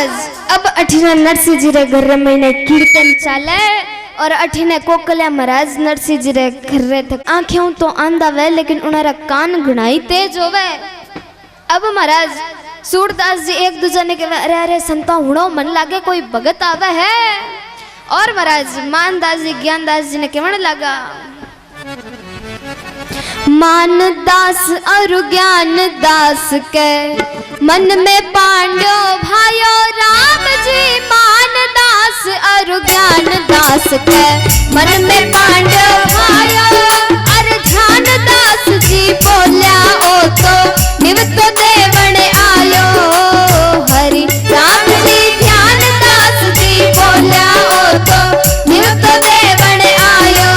महाराज अब अठीना नरसिंह जी रे घर में कीर्तन चाले और अठीने कोकलिया महाराज नरसिंह जी रे घर रे तक आंखें तो आंदा वे लेकिन उनारा कान घणाई तेज होवे। अब महाराज सूरदास जी एक दूसरे ने कहे अरे अरे संता हुणो मन लागे कोई भगत आवे है। और महाराज मानदास जी ज्ञानदास जी ने कहने लगा मानदास और ज्ञानदास के मन में पांडो भाइयों राम जी मानदास और ज्ञानदास के मन में पांडो भाइयों अरे ध्यानदास जी बोल्या ओ तो निवत देवण आयो हरि राम जी ध्यानदास जी बोल्या ओ तो निवत देवण आयो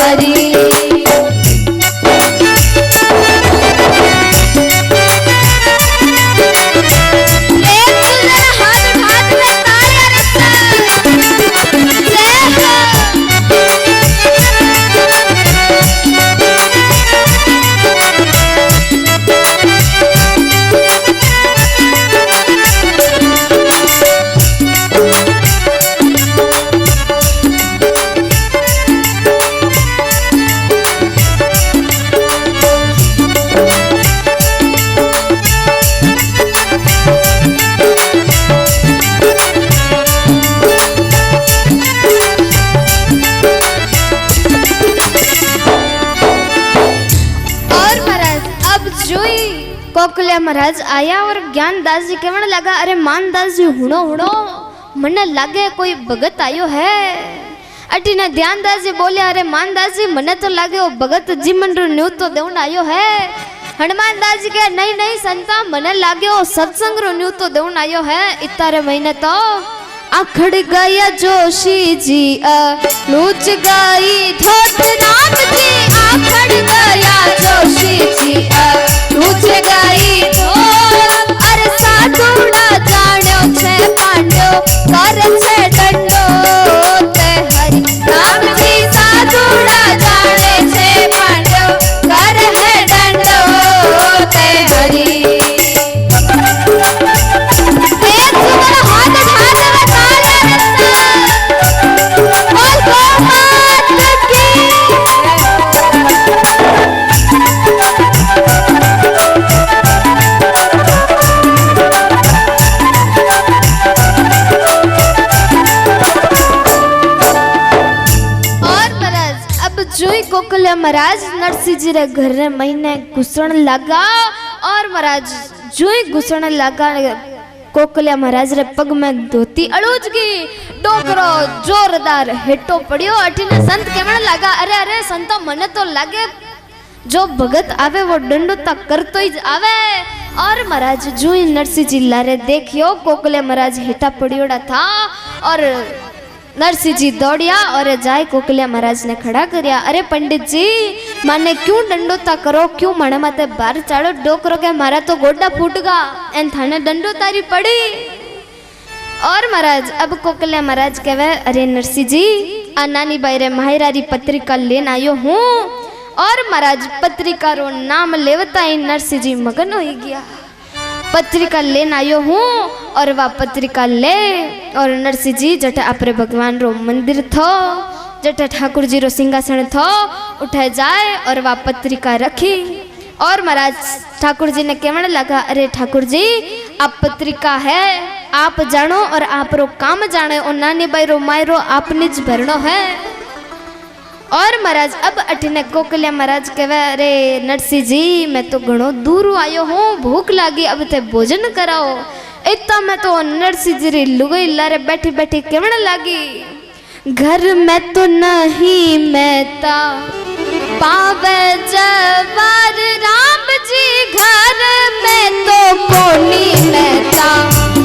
हरि। कोकलिया महाराज आया और ज्ञानदास जी कहने लगा अरे मानदास जी हुणो हुणो मने लागे कोई भगत आयो है। अटीने ध्यानदास जी बोले अरे मानदास जी मने तो लागे वो भगत जी मन रो न्यू तो देवन आयो है। हनुमानदास जी के नहीं नहीं संता मने लागे वो सत्संग रो न्यू तो देवन आयो है। इतारे महीने तो आखड़ गया जोशी जी लूच गई धोत राम जी आखड़ गया जोशी जी लूच गई धोत अरे साधुड़ा जान्यो छे पांड्यो कर छे डंडो ते हरि राम जी साधुड़ा जाने छे पांड्यो कर है डंडो ते हरि। कोकलिया महाराज नरसिंह जी रे घर रे महीने घुसण लगा और महाराज जो ही घुसण लगा कोकलिया महाराज रे पग में धोती अड़ूज गई डोकरो जोरदार हेटो पड़ियो। अठीने संत कहने लगा अरे अरे संतो मने तो लागे जो भगत आवे वो डंडो तक करतो ही आवे। और महाराज जो ही नरसिंह जी लारे देखियो कोकलिया महाराज हेटा पड़ियोड़ा था और नरसिंह जी दौड़िया और जाए कोकलिया महाराज ने खड़ा करिया अरे पंडित जी माने क्यों डंडो ता करो क्यों माने माते बाहर चाड़ो डोकरो के मारा तो गोडा फूटगा एन थाने डंडो तारी पड़ी। और महाराज अब कोकलिया महाराज कहवे अरे नरसिंह जी आ नानी बाई रे माहिरारी पत्रिका लेन आयो हूँ। और महाराज पत्रिका रो नाम लेवता ही नरसिंह जी मगन हो गया। पत्रिका लेन आयो हूँ और वह पत्रिका ले और नरसिंह जी जटे आपरे भगवान रो मंदिर थो जटे ठाकुर जी रो सिंहासन थो उठे जाए और वह पत्रिका रखी। और महाराज ठाकुर जी ने कहने लगा अरे ठाकुर जी आप पत्रिका है आप जानो और आप रो काम जाने और नानी बाई रो माई रो आप निज भरनो है। और महाराज अब अठीने कोकलिया महाराज कहवे अरे नरसिंह जी मैं तो घणो दूर आयो हूँ भूख लागी अब ते भोजन कराओ। इतना मैं तो नरसिंह जी री लुगाई लारे बैठी बैठी कहने लागी घर में तो नहीं मैता पावे जवार राम जी घर में तो कोनी मैता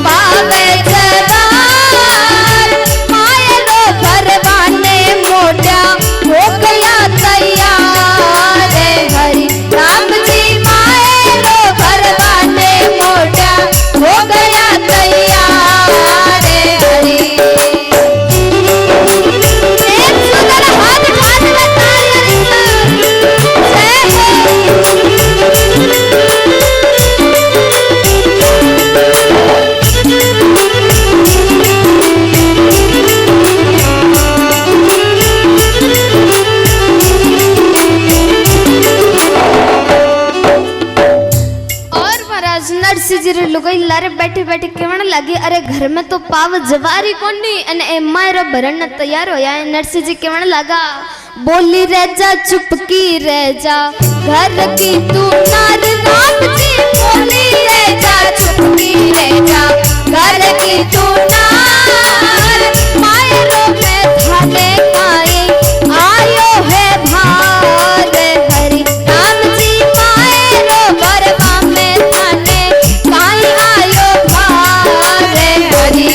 पावे जवार माये लो भरवाने मोटा हो गया तैयार हरि राम जी माये लो भरवाने मोटा हो गया तैयार हरि। एक सुंदर हाथ हाथ में लारे बैठी बैठी कहने लगी, अरे घर में तो पाव जवारी कोनी अने ए मायरा भरण न तैयार होया है। नरसिंह जी कहने लगा, बोली रह जा चुपकी रह जा घर की तू नार। राम जी बोली रह जा चुपकी रह जा घर की तू नार। मायरो में थाने काए आयो है भार हरि। राम जी मायरो गरबा में थाने काई आयो भार हरि।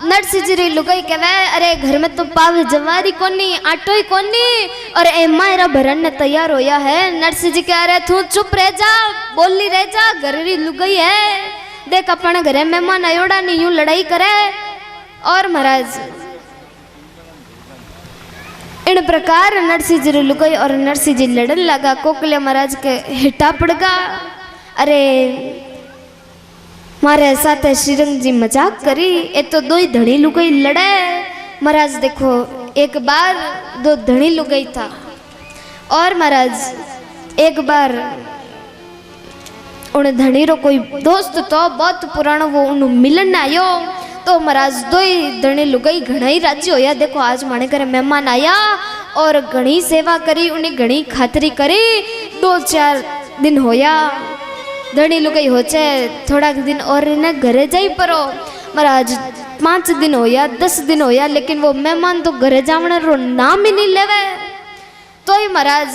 नरसिंह जी लुगाई कहवे, अरे घर में तो पाव जवारी कोनी आटो ही कोनी और ए मायरा भरण ने तैयार होया है। नरसिंह जी कह रहे, तू चुप रह जा, बोली रह जा, घर री लुगाई है, देख अपने घरे मेहमान आयोड़ा नहीं यूं लड़ाई करे। और महाराज इन प्रकार नरसिंह जी लुगाई और नरसिंह जी लड़न लगा। कोकले महाराज के हिटा पड़गा। अरे मारे साथ श्रीरंग जी मजाक करी, ये तो दो ही धनी लुगाई लड़े। महाराज देखो एक बार दो धनी लुगाई था और महाराज एक बार उन धनी रो कोई दोस्त तो बहुत पुराना वो उन मिलन आयो। तो महाराज दो ही धनी लुगाई घना ही राजी होया। देखो आज माने घरे मेहमान आया और घनी सेवा करी, उन्हें घनी खातरी करी। 2-4 दिन होया धनी लुगाई होचे थोड़ा दिन और इन्हें घरे जाई परो। महाराज 5 दिन होया 10 दिन होया लेकिन वो मेहमान तो घरे जावने रो नाम ही नहीं लेवे। तो ही महाराज